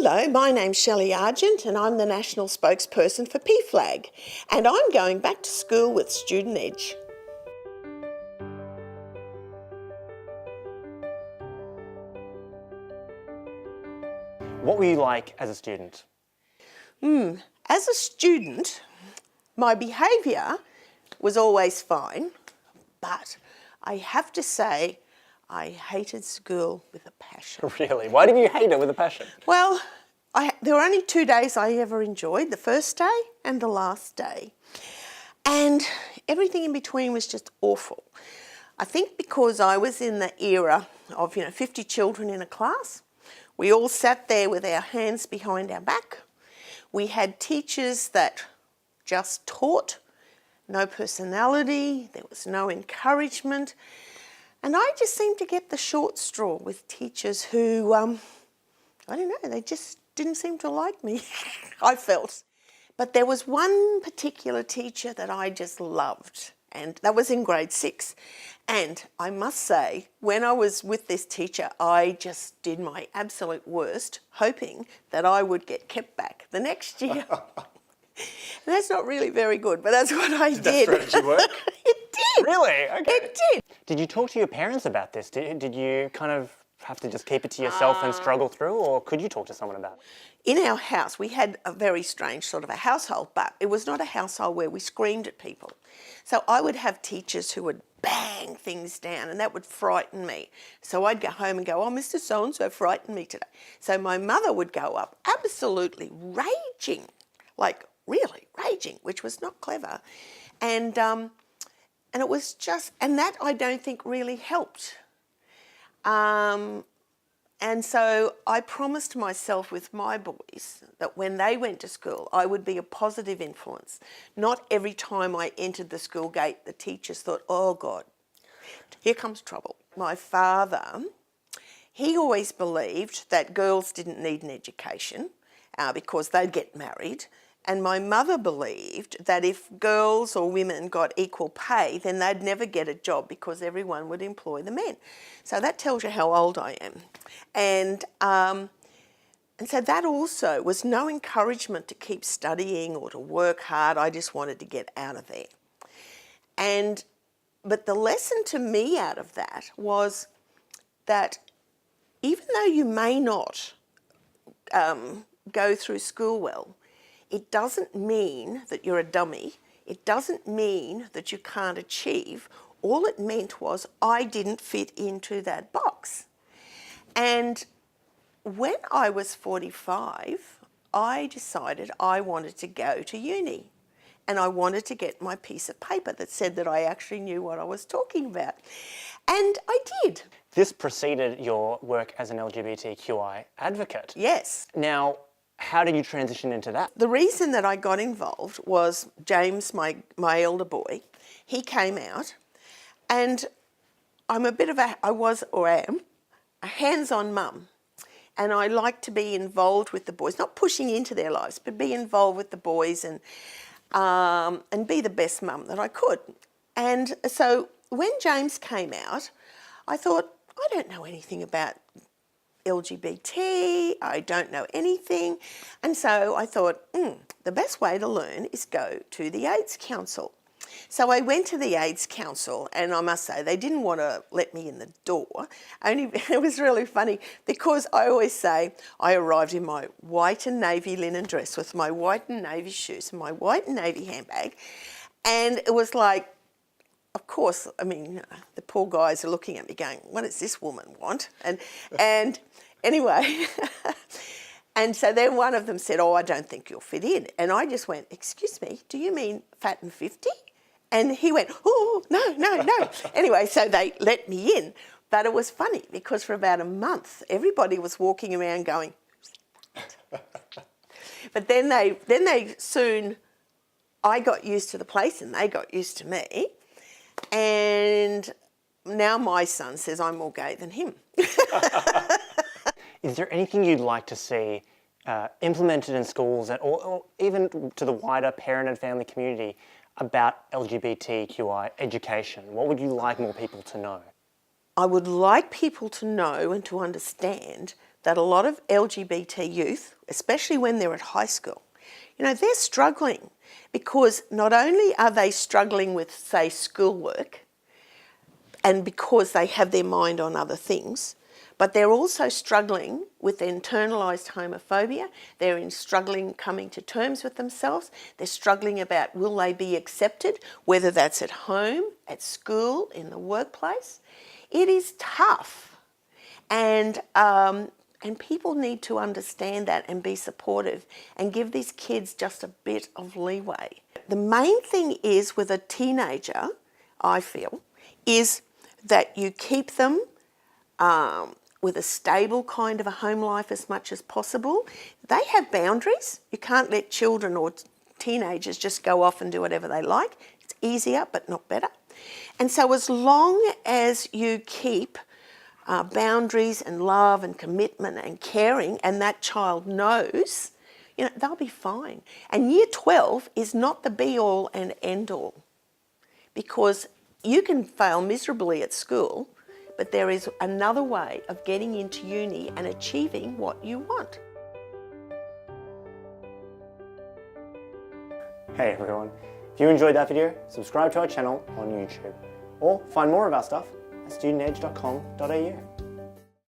Hello, my name's Shelley Argent and I'm the National Spokesperson for PFLAG, and I'm going back to school with Student Edge. What were you like as a student? As a student, my behaviour was always fine, but I have to say I hated school with a passion. Really? Why did you hate it with a passion? Well, there were only 2 days I ever enjoyed, the first day and the last day. And everything in between was just awful. I think because I was in the era of, 50 children in a class. We all sat there with our hands behind our back. We had teachers that just taught, no personality, there was no encouragement. And I just seemed to get the short straw with teachers who, I don't know, they just didn't seem to like me, I felt. But there was one particular teacher that I just loved, and that was in grade 6. And I must say, when I was with this teacher, I just did my absolute worst, hoping that I would get kept back the next year. And that's not really very good, but that's what I did. Did that strategy work? It did. Really? Okay. It did. Did you talk to your parents about this? Did you kind of have to just keep it to yourself and struggle through, or could you talk to someone about it? In our house, we had a very strange sort of a household, but it was not a household where we screamed at people. So I would have teachers who would bang things down, and that would frighten me. So I'd go home and go, oh, Mr. So-and-so frightened me today. So my mother would go up absolutely raging, like really raging, which was not clever. And it was just, and that I don't think really helped. And so I promised myself with my boys that when they went to school, I would be a positive influence. Not every time I entered the school gate, the teachers thought, oh God, here comes trouble. My father, he always believed that girls didn't need an education because they'd get married. And my mother believed that if girls or women got equal pay, then they'd never get a job because everyone would employ the men. So that tells you how old I am. And so that also was no encouragement to keep studying or to work hard. I just wanted to get out of there. But the lesson to me out of that was that even though you may not go through school well, it doesn't mean that you're a dummy. It doesn't mean that you can't achieve. All it meant was I didn't fit into that box. And when I was 45, I decided I wanted to go to uni. And I wanted to get my piece of paper that said that I actually knew what I was talking about. And I did. This preceded your work as an LGBTQI advocate. Yes. Now, how did you transition into that? The reason that I got involved was James, my elder boy, he came out, and I'm I am, a hands-on mum. And I like to be involved with the boys, not pushing into their lives, but be involved with the boys and be the best mum that I could. And so when James came out, I thought, I don't know anything about LGBT, I don't know anything. And so I thought, the best way to learn is go to the AIDS Council. So I went to the AIDS Council, and I must say, they didn't want to let me in the door. It was really funny because I always say I arrived in my white and navy linen dress with my white and navy shoes and my white and navy handbag. And it was like, of course, I mean, the poor guys are looking at me going, what does this woman want? And anyway, and so then one of them said, oh, I don't think you'll fit in. And I just went, excuse me, do you mean fat and 50? And he went, oh, no. Anyway, so they let me in. But it was funny because for about a month, everybody was walking around going, but then they soon, I got used to the place and they got used to me. And now my son says I'm more gay than him. Is there anything you'd like to see implemented in schools or even to the wider parent and family community about LGBTQI education? What would you like more people to know? I would like people to know and to understand that a lot of LGBT youth, especially when they're at high school, they're struggling because not only are they struggling with, say, schoolwork, and because they have their mind on other things, but they're also struggling with internalised homophobia. They're struggling coming to terms with themselves. They're struggling about will they be accepted, whether that's at home, at school, in the workplace. It is tough. And people need to understand that and be supportive and give these kids just a bit of leeway. The main thing is with a teenager, I feel, is that you keep them with a stable kind of a home life as much as possible. They have boundaries. You can't let children or teenagers just go off and do whatever they like. It's easier, but not better. And so as long as you keep boundaries and love and commitment and caring, and that child knows, they'll be fine. And year 12 is not the be-all and end-all, because you can fail miserably at school, but there is another way of getting into uni and achieving what you want. Hey everyone, if you enjoyed that video, subscribe to our channel on YouTube, or find more of our stuff at studentedge.com.au.